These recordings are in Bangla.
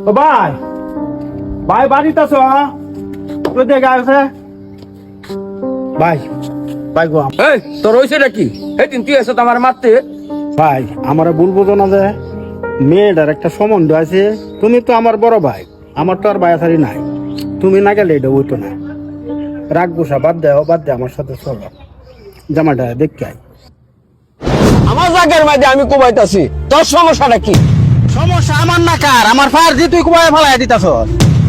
ও ভাই, ভাই বাড়িতে আছো? তুই দেখে আছে ভাই, ভাই গো এই তোর হইছে নাকি? এই দিন তুই এসে তো আমার মারতে। ভাই, আমারে বলবো তো না যে মেয়েটার একটা সম্বন্ধ আছে। তুমি তো আমার বড় ভাই, আমার তো আর বায়াসারি নাই। তুমি না গেলে এটা হইতো না। রাগ গুসা বাদ দেও, বাদ দে, আমার সাথে চলো, জামাটা দেখতে আই। আমার জায়গার মাঝে আমি কুবাইতাছি, তোর সমস্যাটা কি? সমস্যা আমার না কার, আমার ফার দিয়ে তুই কুবাই ফেলাই দিতাছ।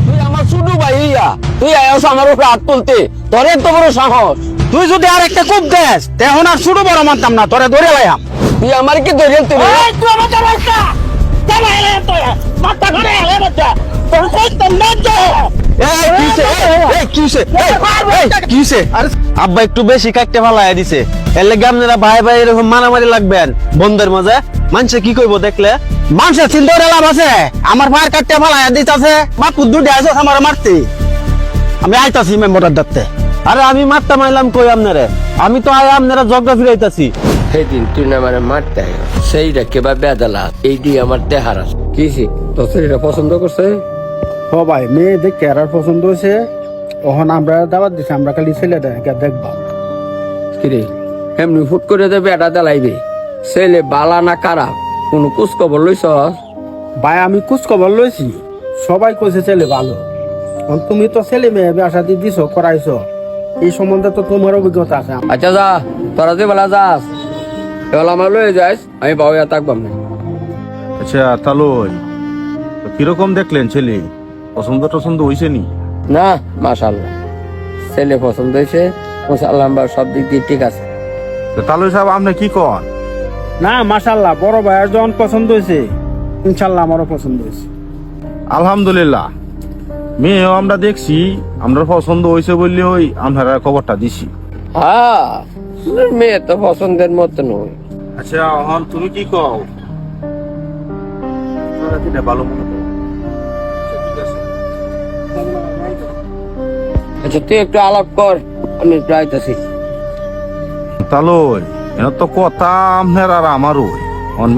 তুই আমার ছোট ভাই ইয়া, তুই আয়াস আমার উপরে হাত তুলতে, তোর এত বড় সাহস? তুই যদি আর একটা কূপ দেস তখন আর ছোট বড় মানতাম না, তোরে ধরে লাইয়াম। তুই আমার কি ধরে তুই? আব্বা একটু বেশি কাটতে ফালাই দিছে, এর লেগে আপনারা ভাই ভাই এরকম মারামারি লাগবেন বন্ধের মাঝে। মানুষে কি কইবো দেখলে? মানুষের চিন্তা করে লাভ আছে? আমার ভাই কাটতে ফেলাই দিতাছে, মা পুদ্দু দেয়াছ আমার মারতে। আমি আইতাছি মেম্বরের দাঁতে। আরে আমি মারতে মাইলাম কই আপনারে? আমি তো আয় আপনারা জগড়া ফিরাইতাছি। সেদিন তুই না মানে মারতে সেইটা কেবা বেদালা, এই দিয়ে আমার দেহারা কিছি তোর শরীরটা পছন্দ করছে। ও ভাই, মেয়ে দেখে আর পছন্দ হয়েছে। তখন আমরা দাওয়াত দিছি, আমরা খালি ছেলেটা দেখবা। কিরে এমনি ফুট করে দেবে এটা দেলাইবে? ছেলে বালা না কারা কোন কুচ খবর লইছ? ভাই আমি কুচ খবর লইছি, সবাই কইছে ছেলে ভালো। এখন তুমি তো ছেলে মেয়ে বাসা দিয়ে দিছো, করাইছো, এই সম্বন্ধে তো তোমার অভিজ্ঞতা আছে। আচ্ছা যা, তোরা যে বেলা যাস এবার আমার লয়ে যাস, আমি বাবুয়া থাকবাম না। আচ্ছা তাহলে কিরকম দেখলেন ছেলে? পছন্দ টছন্দ হয়েছে নি? না মাশাআল্লাহ, ছেলে পছন্দ হয়েছে, মাশাআল্লাহ সব দিক দিয়ে ঠিক আছে। তাহলে সাহেব আপনি কি কন? না মাশাআল্লাহ, বড় ভাইয়ের যখন পছন্দ হয়েছে, ইনশাল্লাহ আমারও পছন্দ হয়েছে। আলহামদুলিল্লাহ, মেয়েও আমরা দেখছি, আমরা পছন্দ হয়েছে বললে ওই আপনারা খবরটা দিছি। হ্যাঁ, মেয়ে তো পছন্দের মতো নয়। আচ্ছা এখন তুমি কি কও? ভালো মনে করো। ঠিক আছে। আচ্ছা তুই একটু আলাপ কর, আমি একটু আইতাছি। তাহলে এর তো কথা আপনার আর আমারও।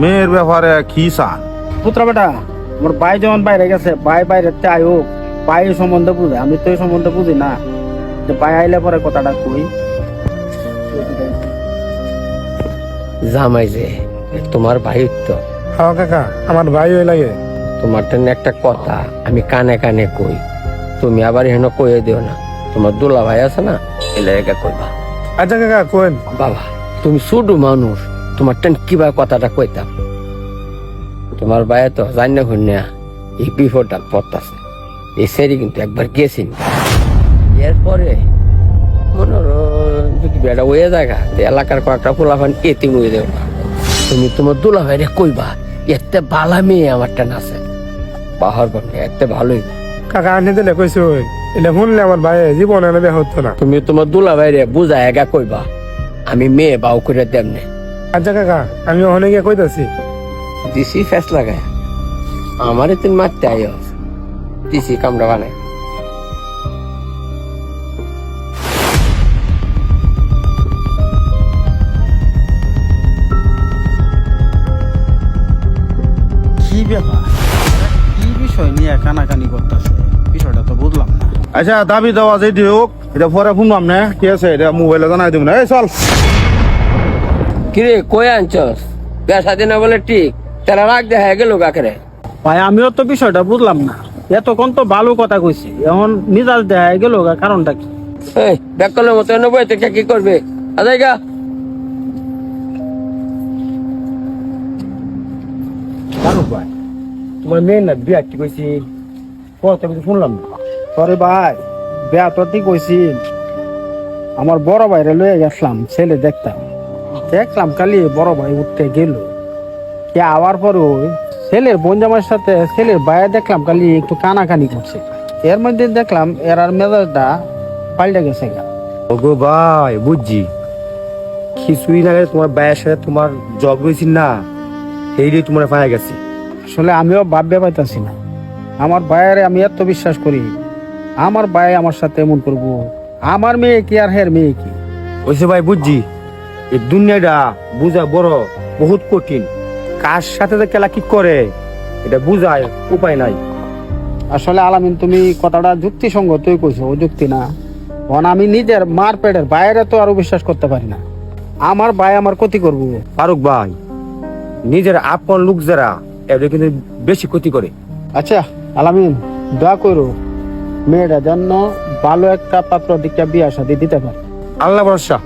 মেয়ের ব্যাপারে কি চান? পুত্র বেটা, আমার ভাই যখন বাইরে গেছে, ভাই বাইরে আয়ো, ভাই এই সম্বন্ধে বুঝে, আমি তো এই সম্বন্ধে বুঝি না। যে ভাই আইলে পরে কথাটা কই। জামাই যে তোমার ভাই তো, হ্যাঁ কাকা, আমার ভাই ওই লাগে। তোমার জন্য একটা কথা আমি কানে কানে কই, তুমি আবার এখানে কয়ে দিও না। তোমার দুলা ভাই আছে না, এলে একা কইবা। আচ্ছা কাকা কোন। বাবা তুমি ছোট মানুষ, তোমার টেন কিভাবে কথাটা কইতাম। তোমার ভাই তো জানি না হইনা এই বিপদটা পড়তাছে। এই সেরি কিন্তু একবার গেছি, এরপরে মনে যদি বেড়া হয়ে জায়গা এলাকার কয়েকটা ফুলাফান এতে হয়ে দেব। তুমি তোমার দুলা ভাইরে কইবা এতে বালা মেয়ে আমার টেন আছে, বাহার বনে এতে ভালোই। কাকা আনি দিলে কইছো, এটা শুনলে আমার ভাই জীবনে না বিয়ে হতো না। তুমি তোমার দুলা ভাইরে বুঝা একা কইবা আমি মেয়ে বাউ করে দেমনে। আচ্ছা কাকা, আমি ওখানে গিয়ে কইতাছি। দিছি ফেস লাগায় আমারে তুমি মারতে আইও, দিছি কামড়া বানায়। কি ব্যাপার, কি বিষয় নিয়ে কানাকানি করতেছে, বিষয়টা তো বুঝলাম না। আচ্ছা দাবি দেওয়া যেটি হোক, এটা পরে শুনলাম না, ঠিক আছে? এটা মোবাইলে জানাই দিব না। এই চল। কিরে কই আনছস? পেশা দিনা বলে ঠিক, তারা রাগ দেখা গেল কাকেরে। ভাই আমিও তো বিষয়টা বুঝলাম না, এতক্ষণ তো ভালো কথা কইছি, এখন মিজাজ দেখা গেল, কারণটা কি? এই ব্যাকলের মতো এনে বইতে কি করবে? আদাই গা। জানো ভাই, তোমার মেয়ে না বিয়া ঠিক কইছি, কথা কিছু শুনলাম না। সরি ভাই, বিয়া তো ঠিক কইছি। আমার বড় ভাইরে লয়ে গেছিলাম, ছেলে দেখতাম, দেখলাম কালি বড় ভাই উঠতে গেল, কে আওয়ার পরে ছেলের বোন জামাইয়ের সাথে ছেলের ভাইয়া দেখলাম কালি একটু কানাকানি করছে। এর মধ্যে দেখলাম এর আর মেজাজটা পাল্টে গেছে। ওগো ভাই বুঝছি, কিছুই না তোমার ভাইয়ের সাথে তোমার জগ হয়েছিল না, সেইটাই তোমার পায়ে গেছে। আসলে আমিও ভাবতে পাইতাছি না, আমার ভাইয়ারে আমি এত বিশ্বাস করি, আমার ভাই আমার সাথে এমন করবো? আমার মেয়ে কি আর হের মেয়ে কি? ওইসে ভাই বুঝছি, এই দুনিয়াটা বুঝা বড় বহুত কঠিন। কার সাথে যে কেলা কি করে এটা বুঝায় উপায় নাই। আসলে আলামিন তুমি কথাটা যুক্তিসঙ্গতই কইছো, অযুক্তি না। কারণ আমি নিজের মার পেটের বাইরে তো আরো বিশ্বাস করতে পারি না। আমার ভাই আমার ক্ষতি করবো। ফারুক ভাই, নিজের আপন লোক যারা এদের কিন্তু বেশি ক্ষতি করে। আচ্ছা আলামিন, দোয়া করো মেয়েটা জন্য ভালো একটা পাত্র দিকটা বিয়া শাদী দিতে পারে। আল্লাহ ভরসা।